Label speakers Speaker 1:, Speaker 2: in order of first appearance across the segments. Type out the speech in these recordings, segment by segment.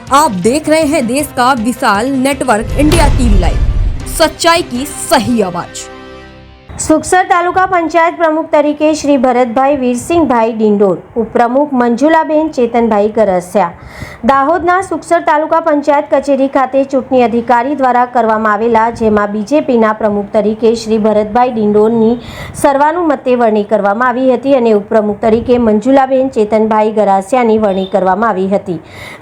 Speaker 1: आप देख रहे हैं देश का विशाल नेटवर्क इंडिया टीवी लाइव, सच्चाई की सही आवाज।
Speaker 2: સુખસર તાલુકા પંચાયત પ્રમુખ તરીકે શ્રી ભરતભાઈ વીરસિંહભાઈ ડિંડોર, ઉપપ્રમુખ મંજુલાબેન ચેતનભાઈ ગરસિયા। દાહોદના સુખસર તાલુકા પંચાયત કચેરી ખાતે ચૂંટણી અધિકારી દ્વારા કરવામાં આવેલા, જેમાં બીજેપીના પ્રમુખ તરીકે શ્રી ભરતભાઈ ડિંડોરની સર્વાનુમતે વરણી કરવામાં આવી હતી અને ઉપપ્રમુખ તરીકે મંજુલાબેન ચેતનભાઈ ગરસિયાની વરણી કરવામાં આવી હતી।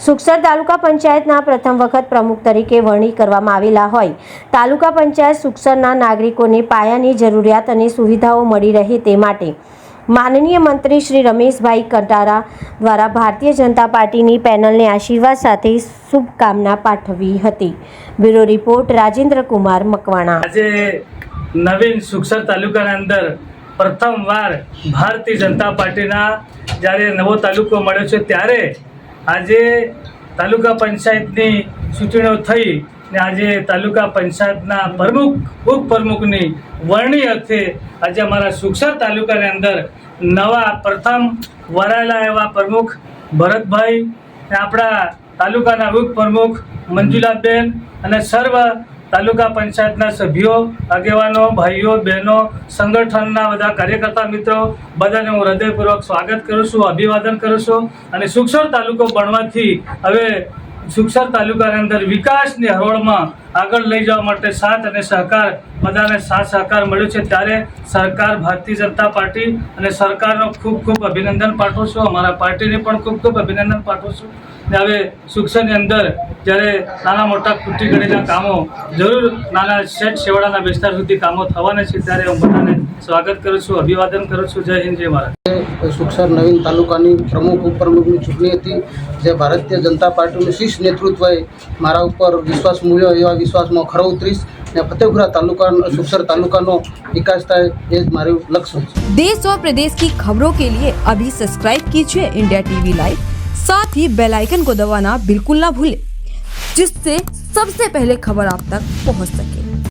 Speaker 2: સુખસર તાલુકા પંચાયતના પ્રથમ વખત પ્રમુખ તરીકે વરણી કરવામાં આવેલા હોય તાલુકા પંચાયત સુખસરના નાગરિકોને પાયાની જરૂરિયાત અને સુવિધાઓ મળી રહે તે માટે માનનીય મંત્રી શ્રી રમેશભાઈ કટારા દ્વારા ભારતીય જનતા પાર્ટીની પેનલને આશીર્વાદ સાથે શુભકામના પાઠવી હતી। Bureau report Rajendra Kumar Makwana.
Speaker 3: આજે નવીન સુખસર તાલુકાના અંદર પ્રથમવાર ભારતીય જનતા પાર્ટીના જ્યારે નવો તાલુકો મળ્યો છે ત્યારે આજે તાલુકા પંચાયતની ચૂંટણીઓ થઈ ને આજે તાલુકા પંચાયતના પ્રમુખ ઉપપ્રમુખની વરણી અર્થે આજે અમારા સુખસર તાલુકાની અંદર નવા પ્રથમ વરાયેલા એવા પ્રમુખ ભરતભાઈ, આપણા તાલુકાના ઉપપ્રમુખ મંજુલાબેન અને સર્વ તાલુકા પંચાયતના સભ્યો, આગેવાનો, ભાઈઓ, બહેનો, સંગઠનના બધા કાર્યકર્તા મિત્રો બધાને હું હૃદયપૂર્વક સ્વાગત કરું છું, અભિવાદન કરું છું। અને સુખસર તાલુકો બનવાથી હવે સુખસર તાલુકાની અંદર વિકાસની હરોળમાં આગળ લઈ જવા માટે સાથ અને સહકાર બધાને સાથ સહકાર મળ્યો છે ત્યારે સરકાર ભારતીય જનતા પાર્ટી અને સરકારનો ખૂબ ખૂબ અભિનંદન પાઠવું છું। અમારા પાર્ટીને પણ ખૂબ ખૂબ અભિનંદન પાઠવું છું। ને હવે સુખસરની અંદર જ્યારે નાના મોટા ખૂટી ગળીના કામો જરૂર નાના શેઠ છેવાડાના વિસ્તાર સુધી કામો થવાના છે ત્યારે હું બધાને સ્વાગત કરું છું, અભિવાદન કરું છું। જય હિન્દ, જય ભારત।
Speaker 4: સુખસર નવીન તાલુકાની પ્રમુખ ઉપપ્રમુખની ચૂંટણી હતી, જે ભારતીય જનતા પાર્ટીનું શીર્ષ નેતૃત્વએ મારા ઉપર વિશ્વાસ મૂલ્યો, એવા વિશ્વાસમાં ખરો ઉતરીશ ને ફતેપુરા તાલુકા સુખસર તાલુકાનો વિકાસ થાય એ જ મારું લક્ષ્ય છે।
Speaker 1: देश और प्रदेश की खबरों के लिए अभी सब्सक्राइब कीजिए इंडिया टीवी लाइव, साथ ही बेल आइकन को दबाना बिल्कुल ना भूलें, जिससे सबसे पहले खबर आप तक पहुंच सके।